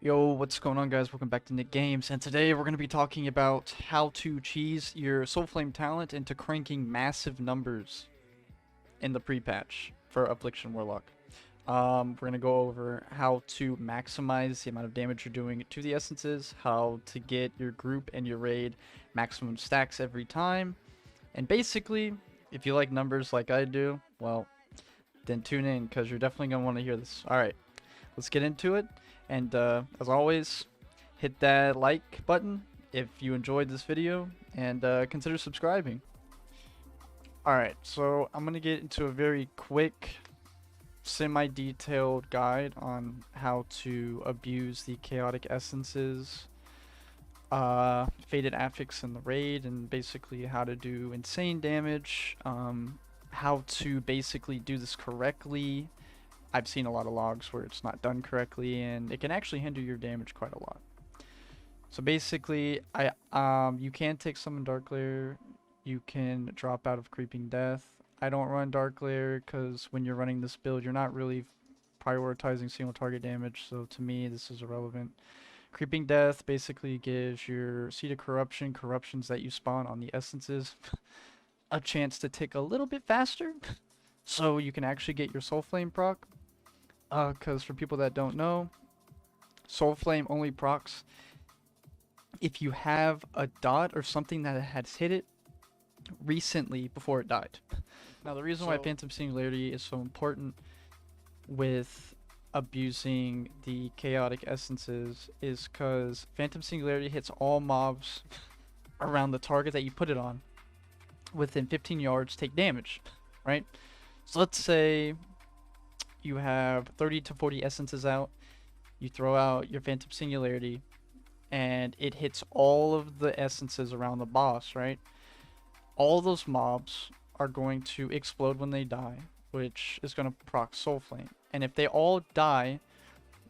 Yo, what's going on, guys? Welcome back to Nick Games, and today we're going to be talking about how to cheese your Soulflame talent into cranking massive numbers in the pre-patch for Affliction Warlock. We're going to go over how to maximize the amount of damage you're doing to the essences, how to get your group and your raid maximum stacks every time, and basically, if you like numbers like I do, well, then tune in, because you're definitely going to want to hear this. Alright, let's get into it. And as always, hit that like button if you enjoyed this video, and consider subscribing. Alright, so I'm going to get into a very quick, semi-detailed guide on how to abuse the chaotic essences, faded affix in the raid, and basically how to do insane damage, how to basically do this correctly. I've seen a lot of logs where it's not done correctly, and it can actually hinder your damage quite a lot. So basically, you can take Summon Dark Lair, you can drop out of Creeping Death. I don't run Dark Lair because when you're running this build, you're not really prioritizing single target damage, so to me this is irrelevant. Creeping Death basically gives your Seed of Corruption, corruptions that you spawn on the essences, a chance to tick a little bit faster, so you can actually get your Soulflame proc. Because for people that don't know, Soulflame only procs if you have a dot or something that has hit it recently before it died. Now, the reason why Phantom Singularity is so important with abusing the chaotic essences is because Phantom Singularity hits all mobs around the target that you put it on within 15 yards take damage, right? So let's say you have 30 to 40 essences out, you throw out your Phantom Singularity, and it hits all of the essences around the boss, right? All those mobs are going to explode when they die, which is going to proc Soulflame. And if they all die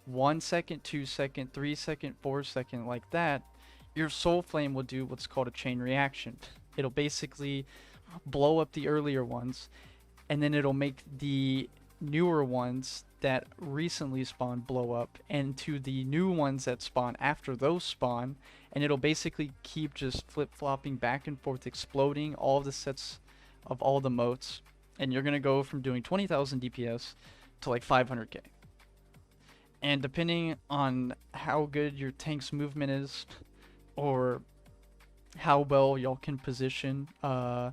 1 second, 2 second, 3 second, 4 second, like that, your Soulflame will do what's called a chain reaction. It'll basically blow up the earlier ones, and then it'll make the newer ones that recently spawned blow up into the new ones that spawn after those spawn, and it'll basically keep just flip-flopping back and forth, exploding all the sets of all the motes, and you're gonna go from doing 20,000 DPS to like 500k. And depending on how good your tank's movement is, or how well y'all can position the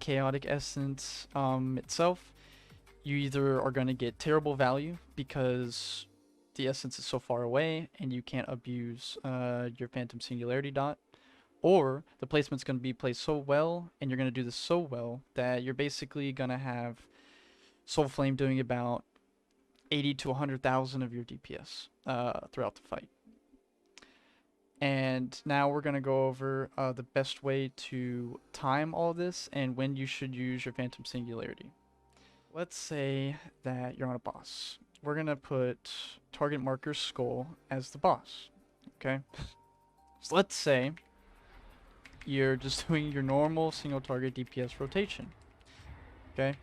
chaotic essence itself, you either are going to get terrible value because the essence is so far away and you can't abuse your Phantom Singularity dot, or the placement's going to be placed so well and you're going to do this so well that you're basically going to have Soulflame doing about 80 to 100,000 of your DPS throughout the fight. And now we're going to go over the best way to time all this and when you should use your Phantom Singularity. Let's say that you're on a boss. We're gonna put target marker skull as the boss, okay? So let's say you're just doing your normal single target DPS rotation, okay?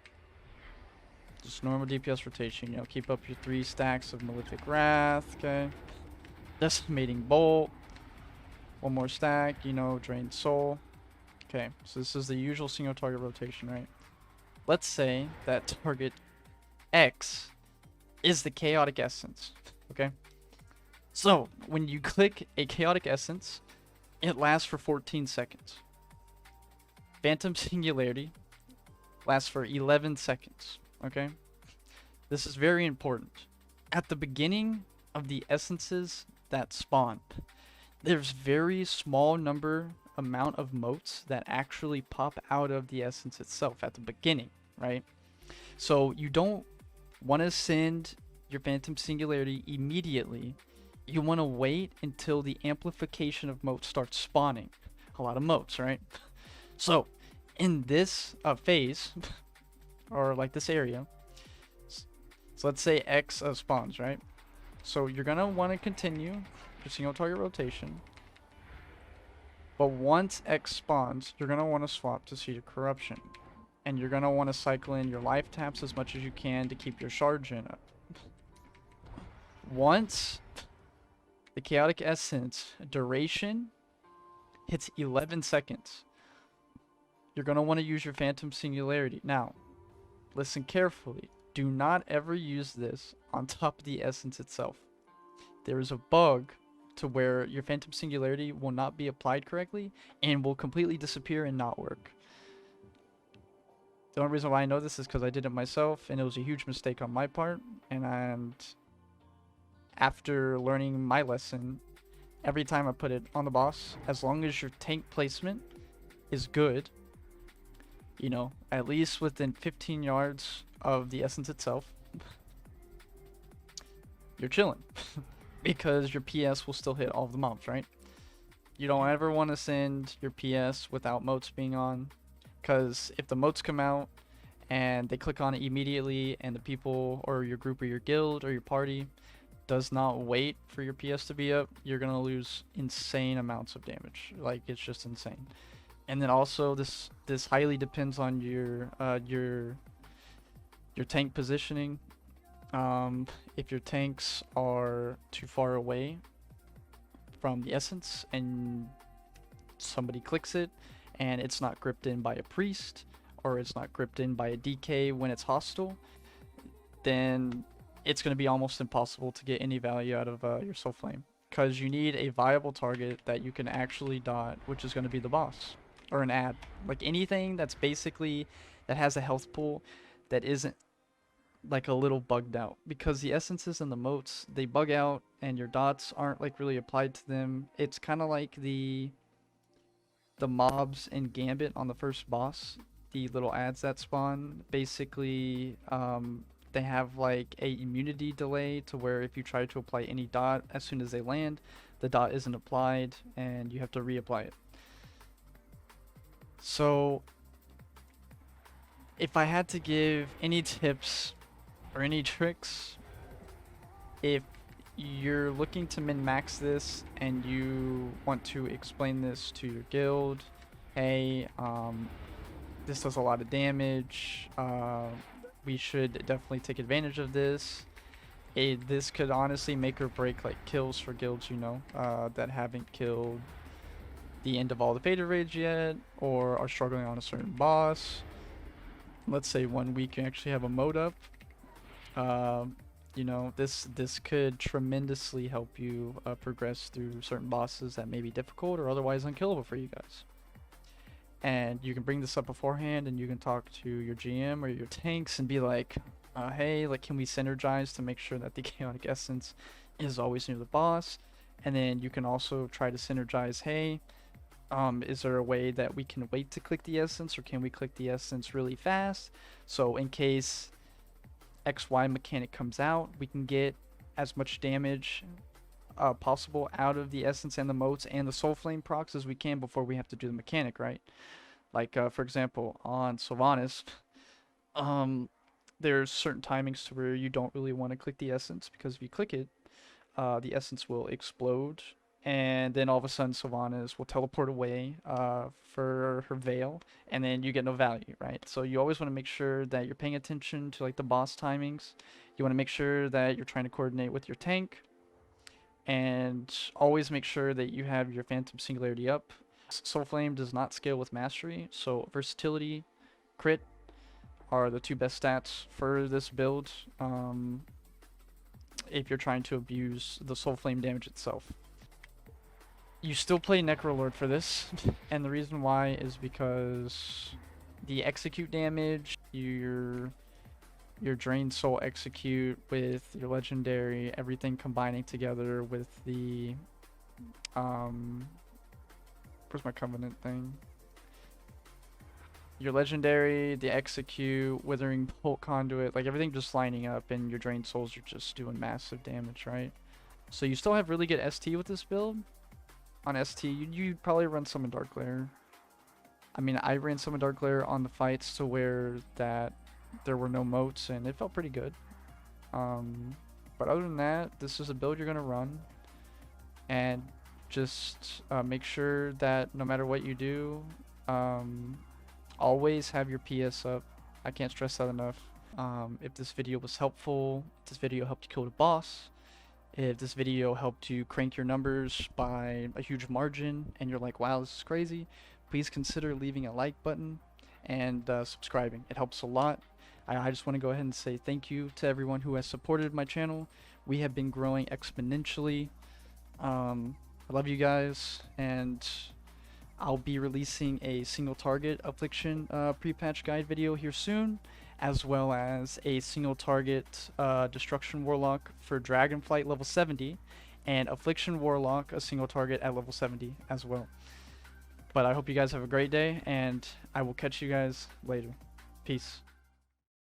Just normal DPS rotation, you know, keep up your 3 stacks of Malefic Wrath, okay? Decimating Bolt, 1 more stack, you know, Drained Soul. Okay, so this is the usual single target rotation, right? Let's say that target X is the chaotic essence, okay? So, when you click a chaotic essence, it lasts for 14 seconds. Phantom Singularity lasts for 11 seconds, okay? This is very important. At the beginning of the essences that spawn, there's very small amount of motes that actually pop out of the essence itself at the beginning, right? So you don't want to send your Phantom Singularity immediately. You want to wait until the amplification of motes starts spawning. A lot of motes, right? So in this phase, or like this area, so let's say X spawns, right? So you're going to want to continue your single target rotation. But once X spawns, you're going to want to swap to Seed of Corruption. And you're going to want to cycle in your life taps as much as you can to keep your shard gen up. Once The chaotic essence duration hits 11 seconds. You're going to want to use your phantom singularity. Now, listen carefully. Do not ever use this on top of the essence itself. There is a bug to where your phantom singularity will not be applied correctly and will completely disappear and not work. The only reason why I know this is because I did it myself and it was a huge mistake on my part. And after learning my lesson, every time I put it on the boss, as long as your tank placement is good, you know, at least within 15 yards of the essence itself, you're chilling. Because your PS will still hit all of the mobs, right? You don't ever want to send your PS without motes being on, because if the motes come out and they click on it immediately and the people or your group or your guild or your party does not wait for your PS to be up, you're gonna lose insane amounts of damage. Like, it's just insane. And then also this highly depends on your tank positioning. If your tanks are too far away from the essence and somebody clicks it and it's not gripped in by a priest or it's not gripped in by a DK when it's hostile, then it's going to be almost impossible to get any value out of your Soulflame, because you need a viable target that you can actually dot, which is going to be the boss or an ad. Like anything that's basically that has a health pool that isn't like a little bugged out, because the essences and the motes, they bug out and your dots aren't like really applied to them. It's kind of like the mobs in Gambit on the first boss, the little ads that spawn. Basically, they have like a immunity delay to where if you try to apply any dot as soon as they land, the dot isn't applied and you have to reapply it. So if I had to give any tips or any tricks, if you're looking to min-max this and you want to explain this to your guild, hey, this does a lot of damage, we should definitely take advantage of this. This could honestly make or break like kills for guilds, you know, that haven't killed the end of all the Fated Raids yet, or are struggling on a certain boss. Let's say 1 week you actually have a mode up. You know, this could tremendously help you progress through certain bosses that may be difficult or otherwise unkillable for you guys. And you can bring this up beforehand and you can talk to your GM or your tanks and be like, hey, like, can we synergize to make sure that the chaotic essence is always near the boss? And then you can also try to synergize, hey, is there a way that we can wait to click the essence, or can we click the essence really fast? So in case XY mechanic comes out, we can get as much damage possible out of the essence and the motes and the Soulflame procs as we can before we have to do the mechanic, right? Like, for example, on Sylvanas, there's certain timings to where you don't really want to click the essence, because if you click it, the essence will explode, and then all of a sudden Sylvanas will teleport away for her veil, and then you get no value, right? So you always want to make sure that you're paying attention to like the boss timings. You want to make sure that you're trying to coordinate with your tank, and always make sure that you have your Phantom Singularity up. Soulflame does not scale with Mastery, so versatility, crit are the two best stats for this build if you're trying to abuse the Soulflame damage itself. You still play Necrolord for this, and the reason why is because the execute damage, your drained soul execute with your legendary, everything combining together with the where's my covenant thing? Your legendary, the execute, withering bolt conduit, like everything just lining up, and your drained souls are just doing massive damage, right? So you still have really good ST with this build. On ST, you'd probably run Summon Dark Glare. I mean, I ran Summon Dark Glare on the fights to where that there were no motes, and it felt pretty good. But other than that, this is a build you're going to run. And just make sure that no matter what you do, always have your PS up. I can't stress that enough. If this video was helpful, if this video helped you kill the boss, If this video helped you crank your numbers by a huge margin and you're like, wow, this is crazy, please consider leaving a like button and subscribing. It helps a lot. I just want to go ahead and say thank you to everyone who has supported my channel. We have been growing exponentially. I love you guys, and I'll be releasing a single target affliction pre-patch guide video here soon, as well as a single target destruction warlock for dragonflight level 70, and affliction warlock, a single target at level 70 as well. But I hope you guys have a great day, and I will catch you guys later. Peace.